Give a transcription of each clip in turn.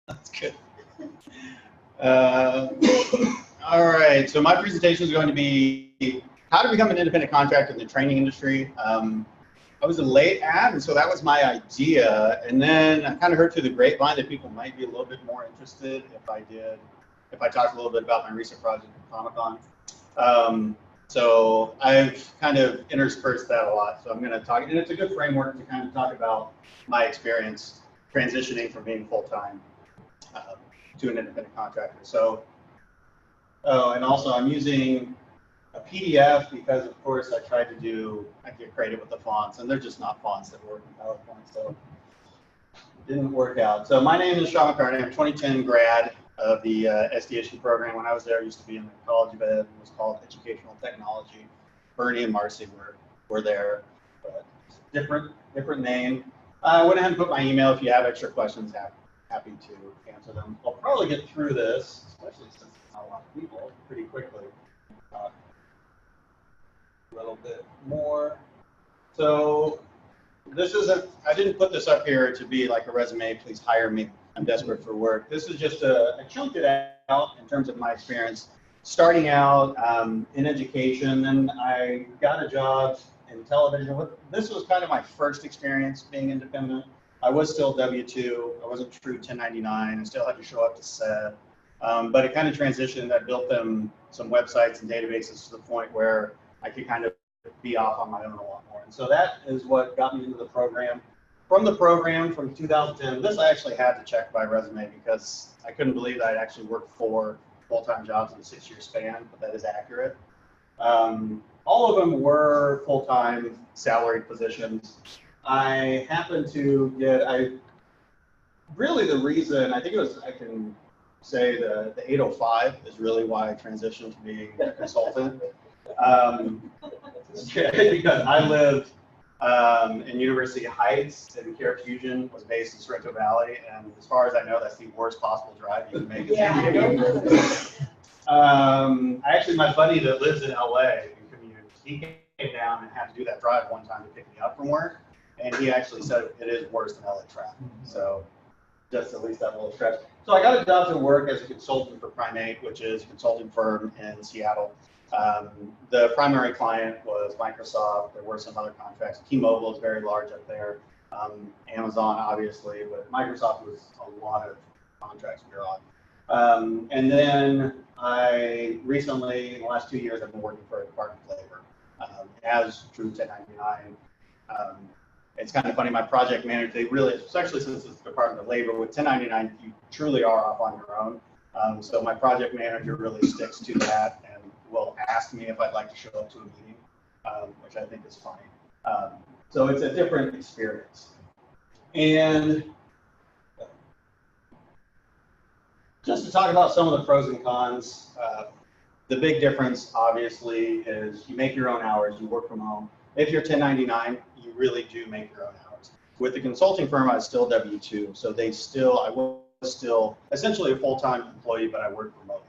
That's good. All right, so my presentation is going to be how to become an independent contractor in the training industry. I was a late ad, and so that was my idea. And then I kind of heard through the grapevine that people might be a little bit more interested if I talked a little bit about my recent project at ComicCon. So I've kind of interspersed that a lot. So I'm going to talk, and it's a good framework to kind of talk about my experience transitioning from being full-time to an independent contractor. So, and also I'm using a PDF because, of course, I get creative with the fonts, and they're just not fonts that work in PowerPoint, so it didn't work out. So my name is McCarty. I'm a 2010 grad of the SDSU program. When I was there, I used to be in the college of ed. It was called Educational Technology. Bernie and Marcy were there, but different name. I went ahead and put my email. If you have extra questions, happy to answer them. I'll probably get through this, especially since it's not a lot of people, pretty quickly. A little bit more. So this isn't, I didn't put this up here to be like a resume, please hire me, I'm desperate for work. This is just I chunked it out in terms of my experience. Starting out in education, and I got a job in television. This was kind of my first experience being independent. I was still W-2, I wasn't true 1099, I still had to show up to set. But it kind of transitioned. I built them some websites and databases to the point where I could kind of be off on my own a lot more. And so that is what got me into the program. From the program from 2010, this I actually had to check my resume because I couldn't believe that I'd actually worked 4 full-time jobs in a 6-year span, but that is accurate. All of them were full-time salaried positions. I happened to get, really the reason, I think it was, I can say the 805 is really why I transitioned to being a consultant. Because I lived in University Heights, and Care Fusion was based in Sorrento Valley, and as far as I know, that's the worst possible drive you can make. Actually, my buddy that lives in LA and commutes, he came down and had to do that drive one time to pick me up from work, and he actually said it is worse than LA traffic. So just at least that little stretch. So I got a job to work as a consultant for Primate, which is a consulting firm in Seattle. The primary client was Microsoft. There were some other contracts. T-Mobile is very large up there. Amazon, obviously, but Microsoft was a lot of contracts we were on. And then I recently, in the last 2 years, I've been working for a Department of Labor as true 1099. It's kind of funny, my project manager, they really, especially since it's the Department of Labor, with 1099, you truly are off on your own. So my project manager really sticks to that and will ask me if I'd like to show up to a meeting, which I think is funny. So it's a different experience. And just to talk about some of the pros and cons, the big difference, obviously, is you make your own hours, you work from home. If you're 1099, you really do make your own hours. With the consulting firm, I was still W-2, so I was still essentially a full-time employee, but I worked remotely.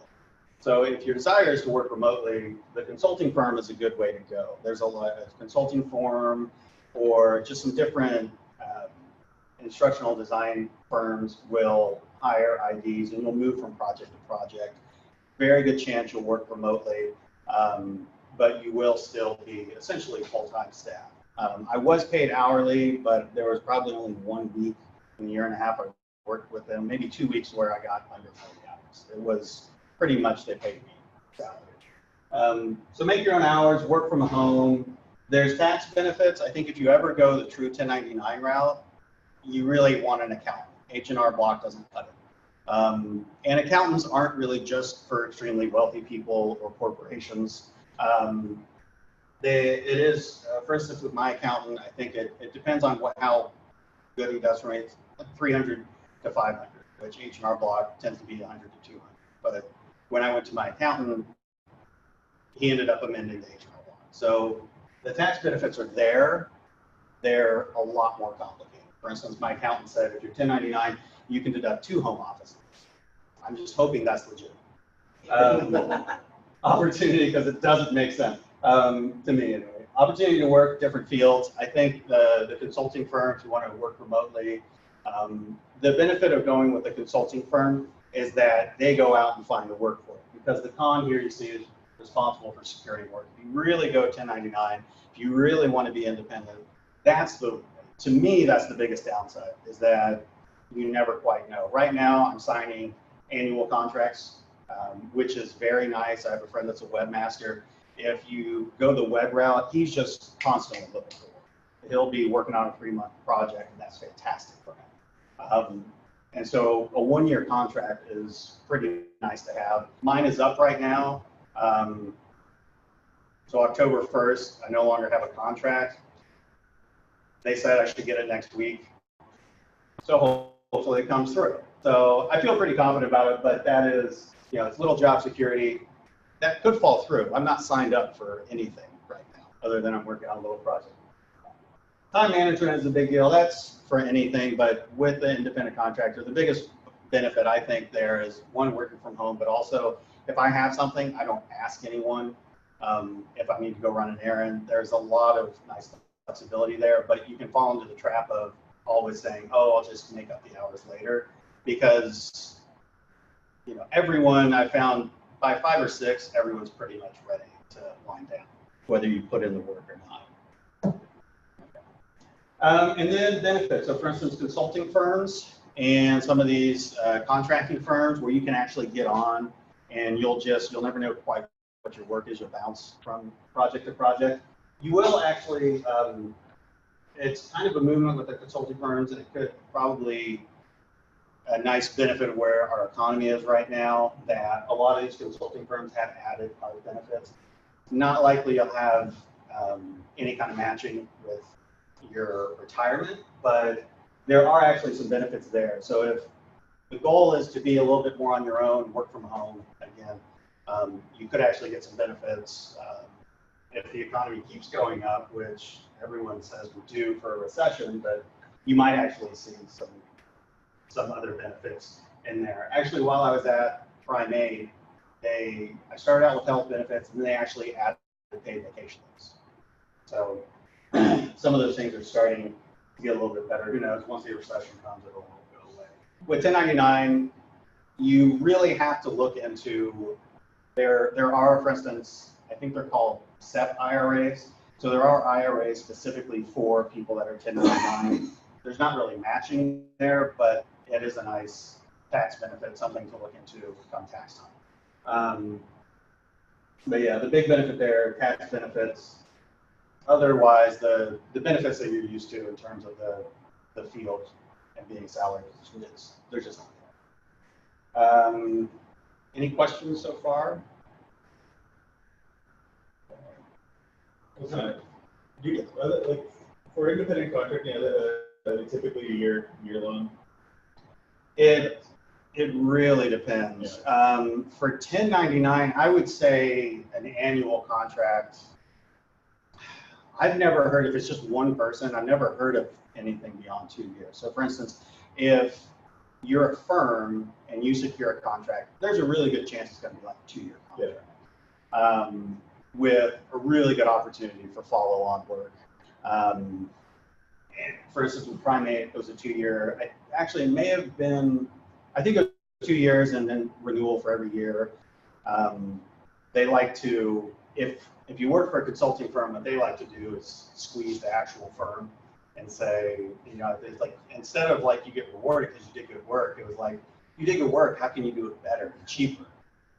So if your desire is to work remotely, the consulting firm is a good way to go. There's a consulting firm or just some different instructional design firms will hire IDs, and you'll move from project to project. Very good chance you'll work remotely, but you will still be essentially full-time staff. I was paid hourly, but there was probably only 1 week in a year and a half I worked with them, maybe 2 weeks where I got under 40 hours. It was pretty much they paid me salary. So make your own hours, work from home. There's tax benefits. I think if you ever go the true 1099 route, you really want an accountant. H&R Block doesn't cut it. And accountants aren't really just for extremely wealthy people or corporations. It is, for instance, with my accountant, I think it depends on how good he does for me. It's 300 to 500, which H&R Block tends to be 100 to 200. But when I went to my accountant, he ended up amending the H&R Block. So the tax benefits are there. They're a lot more complicated. For instance, my accountant said if you're 1099, you can deduct 2 home offices. I'm just hoping that's legit. Opportunity, because it doesn't make sense to me anyway. Opportunity to work different fields. I think the consulting firms who want to work remotely, The benefit of going with a consulting firm is that they go out and find the work for it, because the con here you see is responsible for securing work. If you really go 1099, if you really want to be independent, to me, that's the biggest downside, is that you never quite know. Right now, I'm signing annual contracts, which is very nice. I have a friend that's a webmaster. If you go the web route, he's just constantly looking for work. He'll be working on a 3-month project, and that's fantastic for him. And so a 1-year contract is pretty nice to have. Mine is up right now. So October 1st, I no longer have a contract. They said I should get it next week. So hopefully it comes through. So I feel pretty confident about it, but that is, it's little job security. That could fall through. I'm not signed up for anything right now, other than I'm working on a little project. Time management is a big deal. That's for anything, but with the independent contractor, the biggest benefit I think there is, one, working from home, but also if I have something, I don't ask anyone. If I need to go run an errand, there's a lot of nice flexibility there, but you can fall into the trap of always saying, oh, I'll just make up the hours later, because everyone I found by 5 or 6, everyone's pretty much ready to wind down, whether you put in the work or not. And then benefits. So for instance, consulting firms and some of these contracting firms where you can actually get on and you'll never know quite what your work is. You'll bounce from project to project. You will actually, it's kind of a movement with the consulting firms, and it could probably a nice benefit of where our economy is right now, that a lot of these consulting firms have added other benefits. Not likely you'll have any kind of matching with your retirement, but there are actually some benefits there. So if the goal is to be a little bit more on your own, work from home, again, you could actually get some benefits if the economy keeps going up, which everyone says we're due for a recession, but you might actually see some other benefits in there. Actually, while I was at Prime Aid, I started out with health benefits, and then they actually added paid vacation days. So some of those things are starting to get a little bit better. Who knows? Once the recession comes, it'll go away. With 1099, you really have to look into there are, for instance, I think they're called SEP IRAs. So there are IRAs specifically for people that are 1099. There's not really matching there, but it is a nice tax benefit, something to look into come tax time. But yeah, the big benefit there, tax benefits. Otherwise, the benefits that you're used to in terms of the field and being salaried, they're just not there. Any questions so far? Like for independent contracting, typically a year long. It really depends. Yeah. For 1099, I would say an annual contract. I've never heard, if it's just one person, I've never heard of anything beyond 2 years. So for instance, if you're a firm and you secure a contract, there's a really good chance it's going to be like a 2-year contract. Yeah. With a really good opportunity for follow-on work. And for instance, with Prime Aid, it was a 2-year. Actually, it may have been, I think it was 2 years and then renewal for every year. They like to, if you work for a consulting firm, what they like to do is squeeze the actual firm and say, it's like, instead of like you get rewarded because you did good work, it was like, you did good work, how can you do it better and cheaper?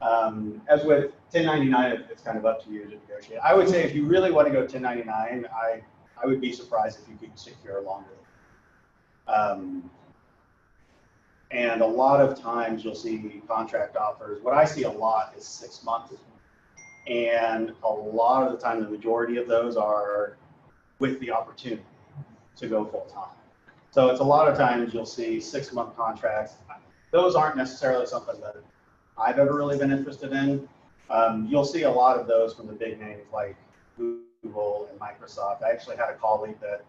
As with 1099, it's kind of up to you to negotiate. I would say if you really want to go 1099, I would be surprised if you could secure longer. And a lot of times you'll see contract offers. What I see a lot is 6 months. And a lot of the time, the majority of those are with the opportunity to go full time. So it's a lot of times you'll see 6-month contracts. Those aren't necessarily something that I've ever really been interested in. You'll see a lot of those from the big names like Google and Microsoft. I actually had a colleague that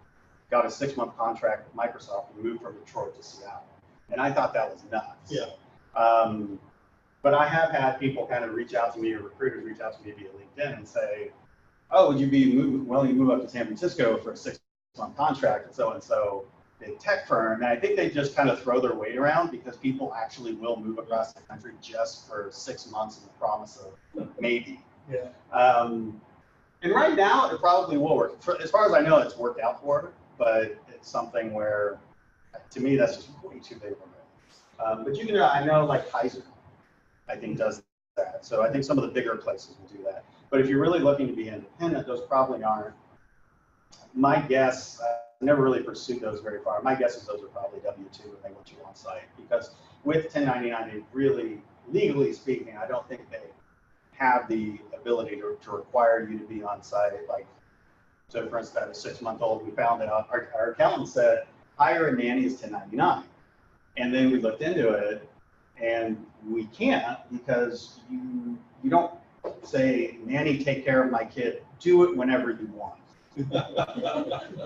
got a 6-month contract with Microsoft and moved from Detroit to Seattle. And I thought that was nuts. Yeah. But I have had people kind of reach out to me, or recruiters reach out to me via LinkedIn and say, oh, would you be willing to move up to San Francisco for a 6-month contract and so, big tech firm, and I think they just kind of throw their weight around because people actually will move across the country just for 6 months in the promise of maybe. Yeah. And right now, it probably will work. As far as I know, it's worked out for her, but it's something where, to me, that's just way too big for me. But you can, I know, like Kaiser, I think does that. So I think some of the bigger places will do that. But if you're really looking to be independent, those probably aren't. My guess, I never really pursued those very far. My guess is those are probably W-2 and they want you on site. Because with 1099, they really, legally speaking, I don't think they have the ability to require you to be on site. Like, so for instance, a 6-month-old, we found out, our accountant said, hire a nanny is 1099. And then we looked into it, and we can't because you don't say, nanny, take care of my kid, do it whenever you want.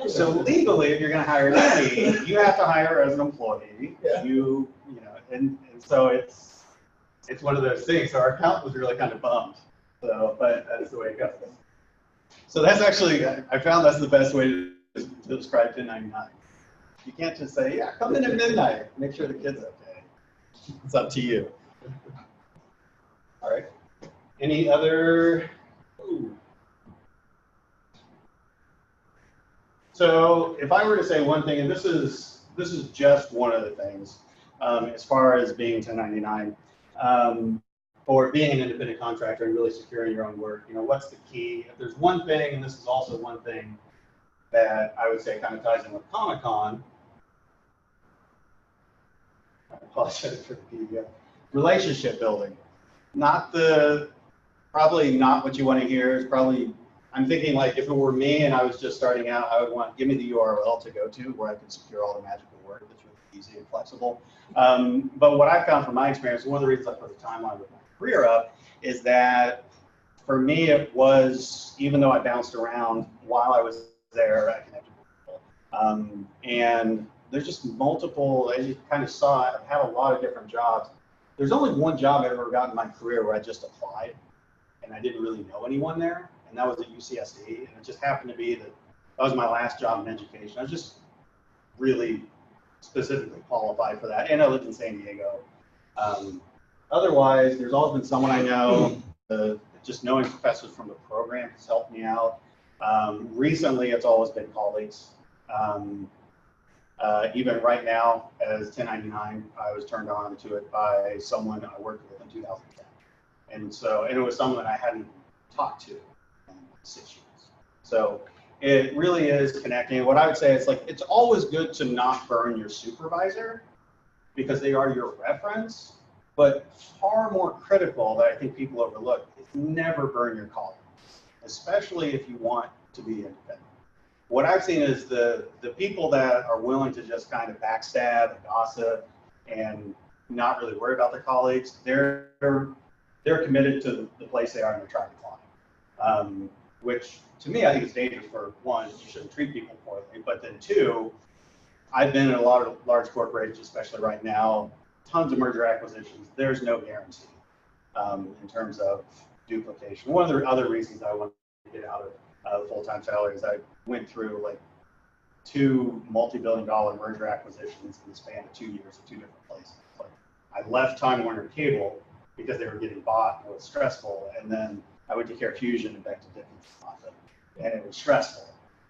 So legally, if you're going to hire a nanny, you have to hire her as an employee. Yeah. You know, and so it's one of those things. So our accountant was really kind of bummed. So, but that's the way it goes. So that's actually, I found that's the best way to describe 1099. You can't just say, yeah, come in at midnight, make sure the kid's okay. It's up to you. All right. Any other? Ooh. So if I were to say one thing, and this is just one of the things, as far as being 1099, or being an independent contractor and really securing your own work, you know, what's the key? If there's one thing, and this is also one thing that I would say kind of ties in with ComicCon, I apologize for the PDF, relationship building. Probably not what you want to hear. It's probably, I'm thinking like if it were me and I was just starting out, I would want, give me the URL to go to where I can secure all the magical work that's really easy and flexible. But what I found from my experience, one of the reasons I put the timeline with my career up is that for me it was, even though I bounced around while I was there, I connected with people. And there's just multiple, as you kind of saw, I've had a lot of different jobs. There's only one job I've ever gotten in my career where I just applied and I didn't really know anyone there, and that was at UCSD, and it just happened to be that was my last job in education. I was just really specifically qualified for that, and I lived in San Diego. Otherwise, there's always been someone I know, just knowing professors from the program has helped me out. Recently, it's always been colleagues. Even right now, as 1099, I was turned on to it by someone I worked with in 2010. And it was someone that I hadn't talked to in 6 years. So it really is connecting. What I would say is like, it's always good to not burn your supervisor because they are your reference, but far more critical that I think people overlook is never burn your colleagues, especially if you want to be independent. What I've seen is the people that are willing to just kind of backstab and gossip and not really worry about their colleagues, they're committed to the place they are and they're trying to climb. Which to me, I think is dangerous. For one, you shouldn't treat people poorly, but then two, I've been in a lot of large corporations, especially right now, tons of merger acquisitions. There's no guarantee in terms of duplication. One of the other reasons I wanted to get out of full-time salaries, I went through like 2 multi-billion-dollar merger acquisitions in the span of 2 years at 2 different places. Like, I left Time Warner Cable because they were getting bought and it was stressful, and then I went to Care Fusion and back to Dickinson, and it was stressful.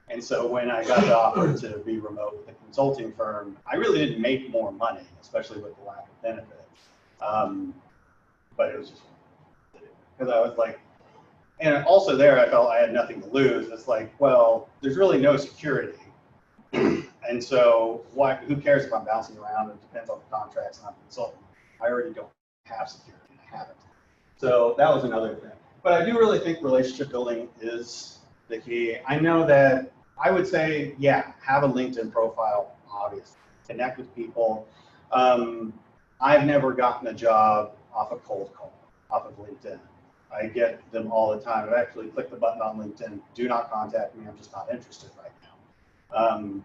And so when I got the offer to be remote with a consulting firm, I really didn't make more money, especially with the lack of benefits. But it was just because I was like, and also there I felt I had nothing to lose. It's like, well, there's really no security. And so who cares if I'm bouncing around? It depends on the contracts and I'm a consultant. I already don't have security, and I haven't. So that was another thing. But I do really think relationship building is the key. I know that I would say, yeah, have a LinkedIn profile, obviously. Connect with people. I've never gotten a job off a cold call, off of LinkedIn. I get them all the time. I've actually clicked the button on LinkedIn, do not contact me, I'm just not interested right now.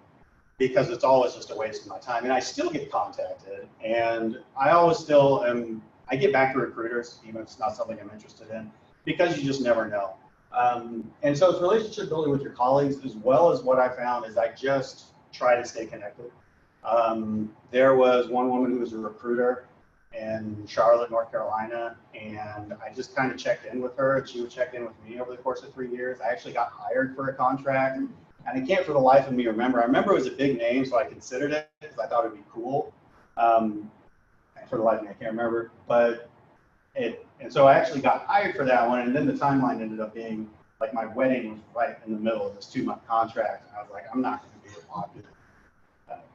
Because it's always just a waste of my time. And I still get contacted, and I always still am, I get back to recruiters, even if it's not something I'm interested in, because you just never know. And so it's relationship building with your colleagues, as well as what I found is I just try to stay connected. There was one woman who was a recruiter in Charlotte, North Carolina, and I just kind of checked in with her, and she would check in with me over the course of 3 years. I actually got hired for a contract, and I can't for the life of me remember. I remember it was a big name, so I considered it because I thought it would be cool. For the life of me, I can't remember, but and so I actually got hired for that one, and then the timeline ended up being like my wedding was right in the middle of this 2-month contract, and I was like, I'm not going to be a popular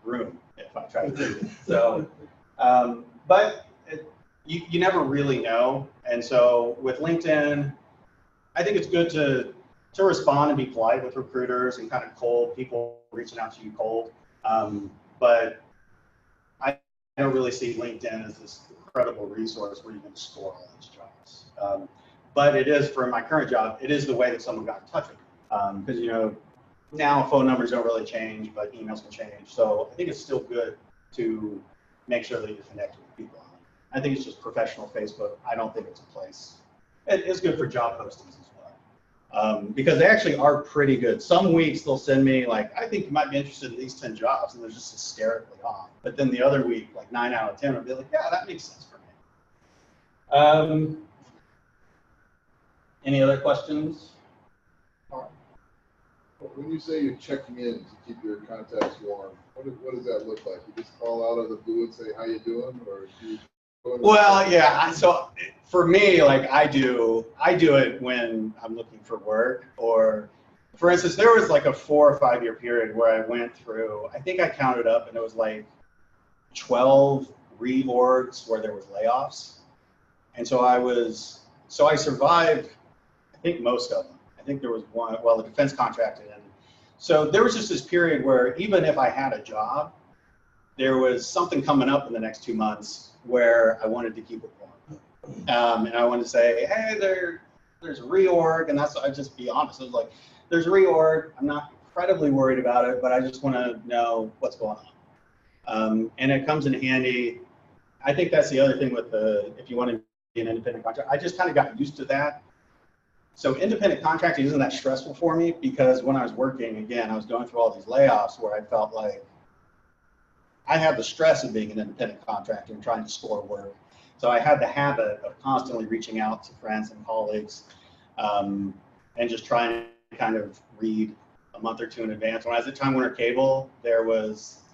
groom if I try to do this. So, but you never really know, and so with LinkedIn, I think it's good to respond and be polite with recruiters and kind of cold people reaching out to you cold, but I don't really see LinkedIn as this incredible resource where you can score all these jobs. But it is, for my current job, it is the way that someone got in touch with me. Because, you know, now phone numbers don't really change, but emails can change. So I think it's still good to make sure that you're connected with people. I think it's just professional Facebook. I don't think it's a place. It is good for job postings as well. Because they actually are pretty good. Some weeks they'll send me like, I think you might be interested in these 10 jobs, and they're just hysterically off. But then the other week, like 9 out of 10 will be like, yeah, that makes sense for me. Any other questions? When you say you're checking in to keep your contacts warm, what does that look like? You just call out of the blue and say, how you doing? Or do you well, yeah, so for me, like I do it when I'm looking for work, or for instance, there was like a 4 or 5 year period where I went through, I think I counted up, and it was like 12 reorgs where there was layoffs. And so I survived, I think most of them. I think there was one, well, the defense contracted in. So there was just this period where even if I had a job, there was something coming up in the next 2 months where I wanted to keep it warm. And I wanted to say, hey, there's a reorg, and I just be honest. I was like, there's a reorg. I'm not incredibly worried about it, but I just want to know what's going on. And it comes in handy. I think that's the other thing with if you want to be an independent contractor, I just kind of got used to that. So independent contracting isn't that stressful for me, because when I was working, again, I was going through all these layoffs where I felt like I had the stress of being an independent contractor and trying to score work. So I had the habit of constantly reaching out to friends and colleagues, and just trying to kind of read a month or two in advance. When I was at Time Warner Cable, I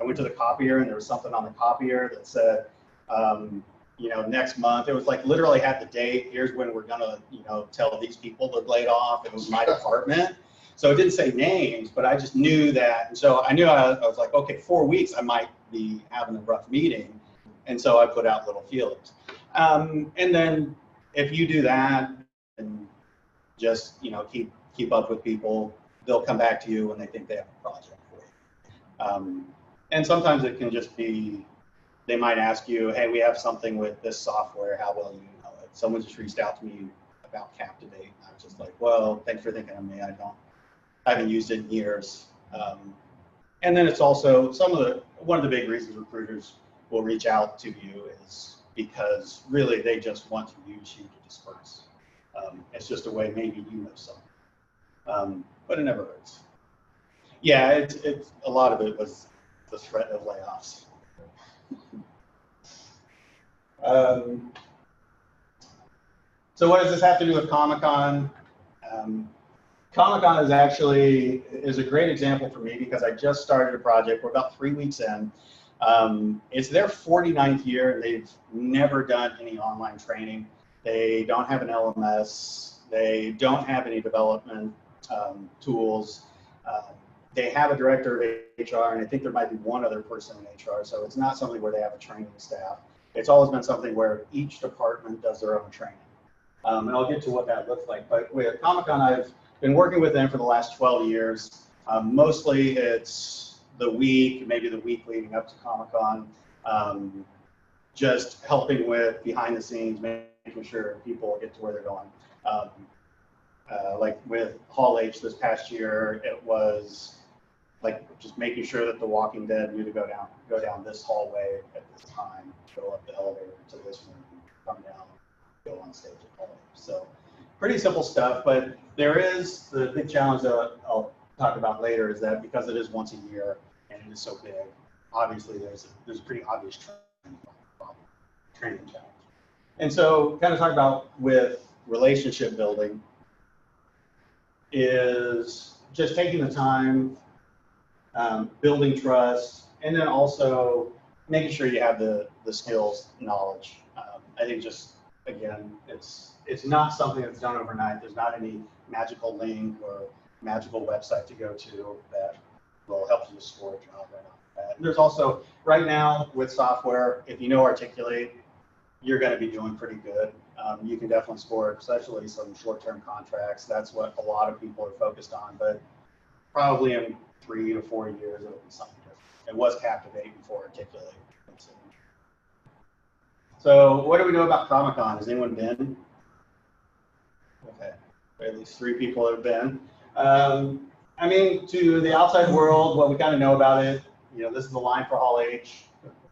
went to the copier, and there was something on the copier that said, you know, next month. It was like literally had the date. Here's when we're gonna, you know, tell these people they're laid off. It was my department. So it didn't say names, but I just knew that. And so I knew I was like, okay, 4 weeks, I might be having a rough meeting. And so I put out little feelers. And then if you do that and just, you know, keep up with people, they'll come back to you when they think they have a project for you. And sometimes it can just be, they might ask you, hey, we have something with this software, how well you know it? Someone just reached out to me about Captivate. I was just like, well, thanks for thinking of me. I haven't used it in years. And then it's also one of the big reasons recruiters will reach out to you is because really they just want to use you to disperse. It's just a way maybe you know something, but it never hurts. Yeah, it's a lot of it was the threat of layoffs. So what does this have to do with ComicCon? ComicCon is a great example for me because I just started a project. We're about 3 weeks in. It's their 49th year. They've never done any online training. They don't have an LMS. They don't have any development tools. They have a director of HR, and I think there might be one other person in HR, so it's not something where they have a training staff. It's always been something where each department does their own training. And I'll get to what that looks like. But with ComicCon, I've been working with them for the last 12 years. Mostly it's the week, maybe the week leading up to ComicCon, just helping with behind the scenes, making sure people get to where they're going. Like with Hall H this past year, it was like just making sure that the Walking Dead knew to go down this hallway at this time, go up the elevator to this room, come down, go on stage at Hall H. So pretty simple stuff, but there is the big challenge that I'll talk about later is that because it is once a year and it is so big, obviously there's a pretty obvious training challenge. And so kind of talk about with relationship building is just taking the time, building trust, and then also making sure you have the skills, knowledge. I think just, again, it's not something that's done overnight. There's not any magical link or magical website to go to that will help you score a job right off the bat. And there's also, right now with software, if you know Articulate, you're going to be doing pretty good. You can definitely score, especially some short-term contracts. That's what a lot of people are focused on, but probably in 3 to 4 years, it'll be something different. It was Captivate before Articulate. So what do we know about ComicCon? Has anyone been? Okay, at least 3 people have been. I mean, to the outside world, what we kind of know about it, this is the line for Hall H.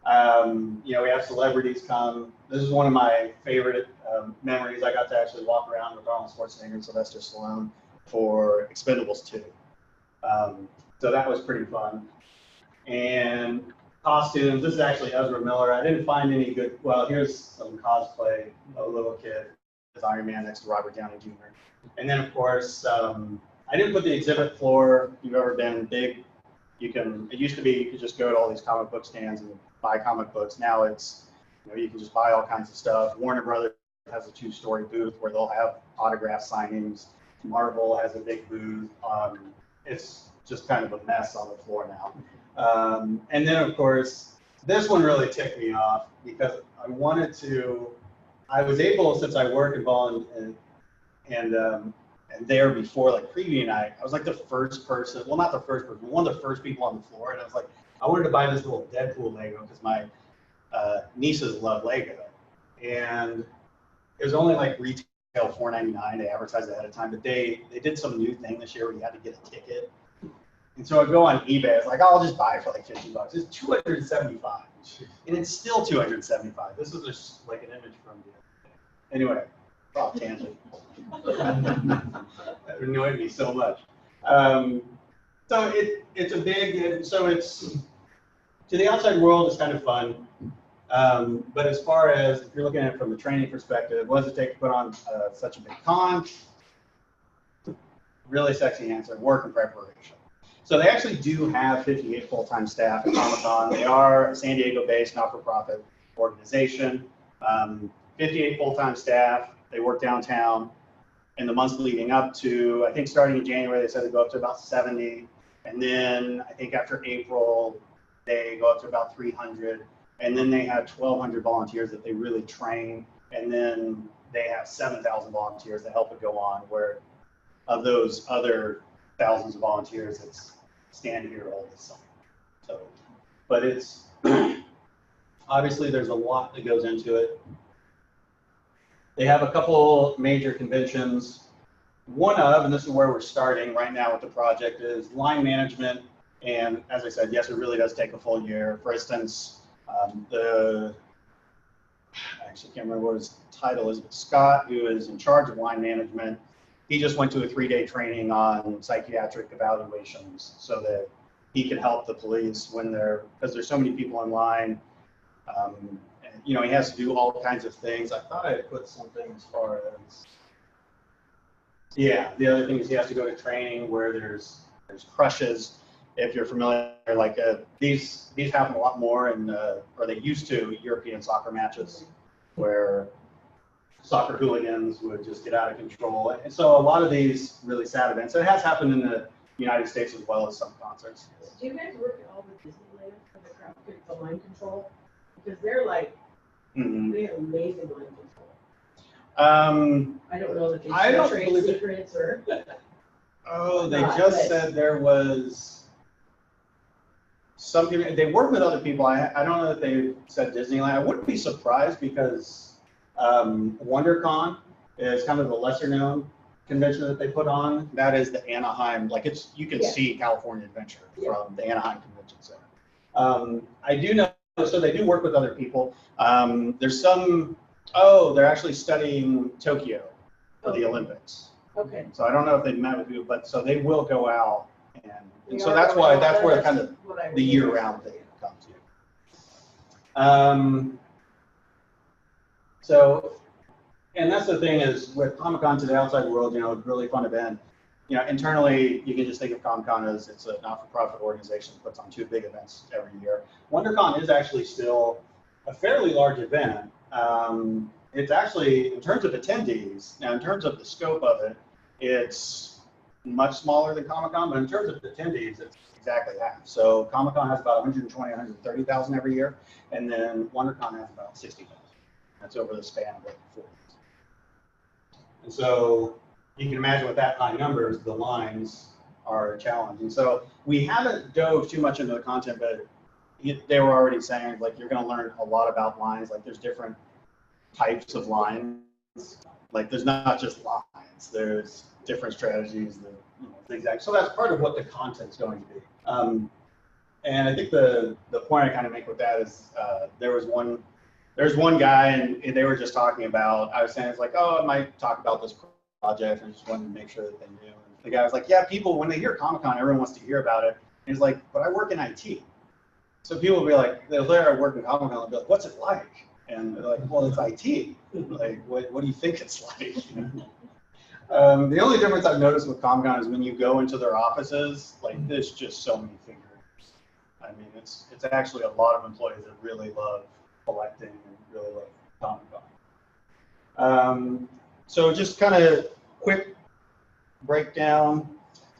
We have celebrities come. This is one of my favorite memories. I got to actually walk around with Arnold Schwarzenegger and Sylvester Stallone for Expendables 2. So that was pretty fun. And costumes, this is actually Ezra Miller. I didn't find any good, well, here's some cosplay of a little kid as Iron Man next to Robert Downey Jr. And then, of course, I didn't put the exhibit floor. If you've ever been big, it used to be you could just go to all these comic book stands and buy comic books. Now it's, you can just buy all kinds of stuff. Warner Brothers has a 2-story booth where they'll have autograph signings. Marvel has a big booth. It's just kind of a mess on the floor now. And then, of course, this one really ticked me off because I was able, since I work involved and there before like preview night, I was like the first person, well, not the first person, one of the first people on the floor. And I was like, I wanted to buy this little Deadpool Lego because my nieces love Lego. And it was only like retail $4.99. They advertised ahead of time, but they did some new thing this year where you had to get a ticket. And so I go on eBay. It's like, I'll just buy it for like $50. It's $275, and it's still $275. This is just like an image from the. Anyway, off tangent. That annoyed me so much. So it's a big. So it's to the outside world, it's kind of fun. But as far as if you're looking at it from the training perspective, what does it take to put on such a big con? Really sexy answer: work and preparation. So they actually do have 58 full-time staff at ComicCon. They are a San Diego-based not-for-profit organization. 58 full-time staff. They work downtown. In the months leading up to, I think starting in January, they said they go up to about 70. And then I think after April, they go up to about 300. And then they have 1,200 volunteers that they really train. And then they have 7,000 volunteers that help it go on, where of those other thousands of volunteers, it's stand here all this summer. So, but it's obviously there's a lot that goes into it. They have a couple major conventions. One of, and this is where we're starting right now with the project, is line management. And as I said, yes, it really does take a full year. For instance, I actually can't remember what his title is, but Scott, who is in charge of line management, he just went to a 3-day training on psychiatric evaluations so that he can help the police when because there's so many people in line. And, he has to do all kinds of things. I thought I had put something as far as, yeah, the other thing is he has to go to training where there's crushes. If you're familiar, like these happen a lot more or they used to, European soccer matches where soccer hooligans would just get out of control. And so a lot of these really sad events. It has happened in the United States as well as some concerts. Do you guys work at all with Disneyland for the line control? Because they're like, they have amazing line control. I don't know that they share trade secrets or. Oh, they just said there was some people, they work with other people. I don't know that they said Disneyland. I wouldn't be surprised because WonderCon is kind of the lesser known convention that they put on. That is the Anaheim, like you can see California Adventure from the Anaheim Convention Center. I do know, so they do work with other people. There's some, they're actually studying Tokyo for the Olympics. Okay. So I don't know if they've met with you, but so they will go out and so that's where kind of the year-round thing. ComicCon too. So, and that's the thing is with ComicCon to the outside world, it's a really fun event. Internally, you can just think of ComicCon as it's a not-for-profit organization that puts on 2 big events every year. WonderCon is actually still a fairly large event. It's actually, in terms of attendees, now in terms of the scope of it, it's much smaller than ComicCon, but in terms of attendees, it's exactly half. So ComicCon has about 120, 130,000 every year, and then WonderCon has about 60,000. That's over the span of 4 years. And so you can imagine with that high numbers, the lines are a challenge. And so we haven't dove too much into the content, but they were already saying, like, you're going to learn a lot about lines. Like, there's different types of lines. Like, there's not just lines. There's different strategies. Exactly. So that's part of what the content's going to be. And I think the point I kind of make with that is there's one guy, and they were just talking about, I was saying, it's like, oh, I might talk about this project, and I just wanted to make sure that they knew. And the guy was like, yeah, people, when they hear ComicCon, everyone wants to hear about it. And he's like, but I work in IT. So people will be like, they'll I work in ComicCon, they'll be like, what's it like? And they're like, well, it's IT. Like, what do you think it's like? The only difference I've noticed with ComicCon is when you go into their offices, like, there's just so many fingers. I mean, it's actually a lot of employees that really love collecting and really love ComicCon. So just kind of quick breakdown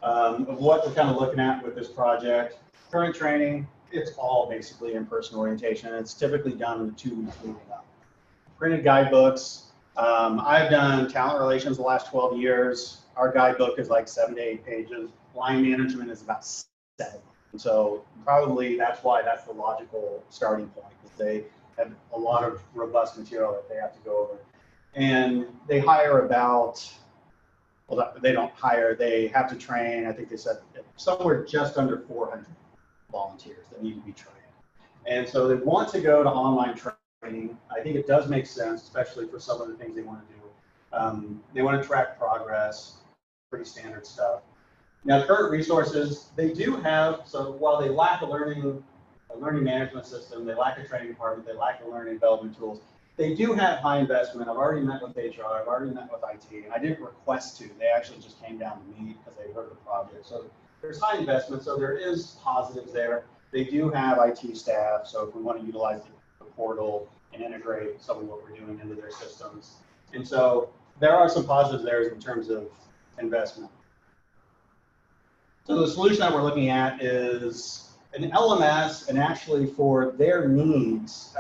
of what we're kind of looking at with this project. Current training, it's all basically in-person orientation. It's typically done in the 2 weeks leading up. Printed guidebooks. I've done talent relations the last 12 years. Our guidebook is like 7 to 8 pages. Line management is about 7. And so probably that's why that's the logical starting point, because they have a lot of robust material that they have to go over. And they hire about, well, they don't hire, they have to train, I think they said somewhere just under 400 volunteers that need to be trained. And so they want to go to online training. I think it does make sense, especially for some of the things they want to do. They want to track progress, pretty standard stuff. Now, current resources, they do have, so while they lack a learning management system, they lack a training department, they lack the learning development tools, they do have high investment. I've already met with HR, I've already met with IT, and I didn't request to. They actually just came down to meet because they heard of the project. So there's high investment, so there is positives there. They do have IT staff, so if we want to utilize the portal and integrate some of what we're doing into their systems. And so there are some positives there in terms of investment. So the solution that we're looking at is an LMS, and actually for their needs,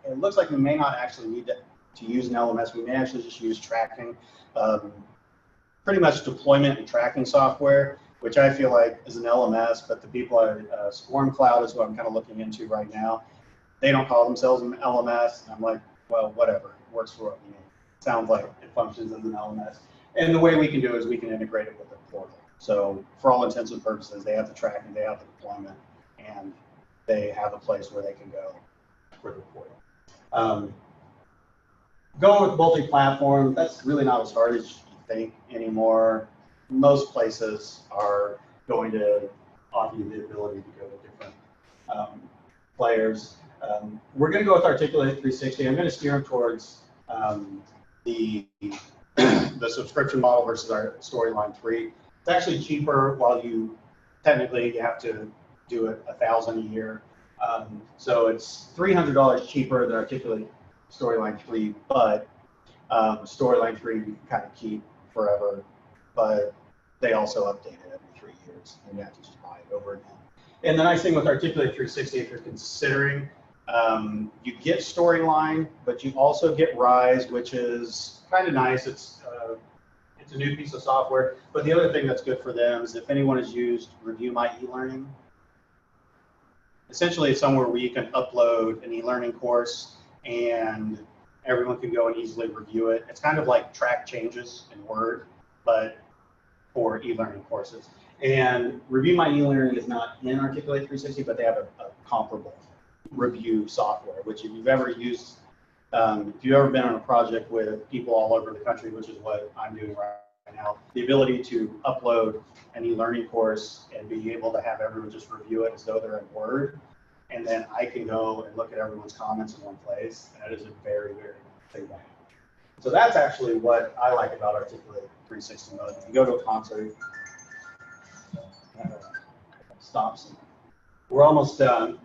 it looks like we may not actually need to use an LMS. We may actually just use tracking, pretty much deployment and tracking software, which I feel like is an LMS, but the people at Swarm Cloud is what I'm kind of looking into right now. They don't call themselves an LMS, and I'm like, well, whatever, it works for what we need. Sounds like it functions as an LMS. And the way we can do it is we can integrate it with the portal. So for all intents and purposes, they have the tracking, they have the deployment, and they have a place where they can go for the portal. Going with multi-platform, that's really not as hard as you think anymore. Most places are going to offer you the ability to go to different players. We're going to go with Articulate 360. I'm going to steer them towards the subscription model versus our Storyline 3. It's actually cheaper, while you technically have to do it $1,000 a year. So it's $300 cheaper than Articulate Storyline 3, but Storyline 3 you can kind of keep forever, but they also update it every 3 years, and you have to just buy it over again. And the nice thing with Articulate 360, if you're considering, you get Storyline, but you also get Rise, which is kind of nice. It's a new piece of software, but the other thing that's good for them is if anyone has used Review My eLearning, essentially it's somewhere where you can upload an e-learning course and everyone can go and easily review it. It's kind of like Track Changes in Word, but for e-learning courses. And Review My eLearning is not in Articulate 360, but they have a comparable review software, which if you've ever used, if you've ever been on a project with people all over the country, which is what I'm doing right now, the ability to upload an e-learning course and be able to have everyone just review it as though they're in Word and then I can go and look at everyone's comments in one place. That is a very, very big benefit. So that's actually what I like about Articulate 360 mode. If you go to a concert, stops. We're almost done.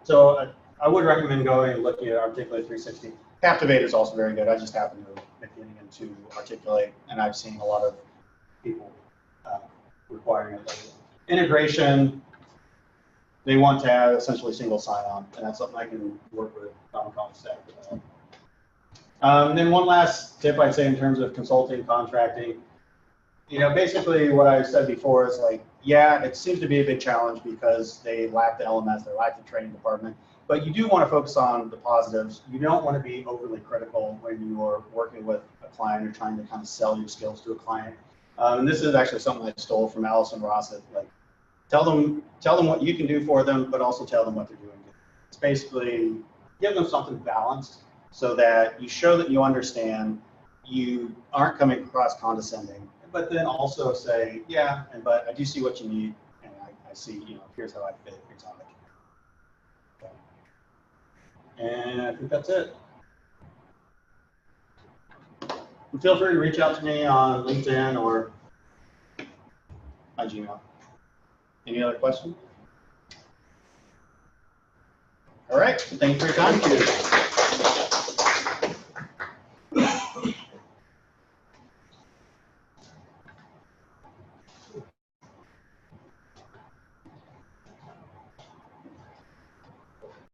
So I would recommend going and looking at Articulate 360. Captivate is also very good. I just happen to be getting into Articulate, and I've seen a lot of people requiring it. Like integration, they want to have essentially single sign-on, and that's something I can work with ComicCon staff with. Then one last tip I'd say in terms of consulting, contracting, basically what I said before is like, yeah, it seems to be a big challenge because they lack the LMS, they lack the training department, but you do want to focus on the positives. You don't want to be overly critical when you're working with a client or trying to kind of sell your skills to a client. And this is actually something I stole from Allison Ross. Like, tell them what you can do for them, but also tell them what they're doing. It's basically give them something balanced so that you show that you understand, you aren't coming across condescending, but then also say, yeah, but I do see what you need, and I see, here's how I fit your topic. Okay. And I think that's it. And feel free to reach out to me on LinkedIn or my Gmail. Any other questions? All right, thank you for your time.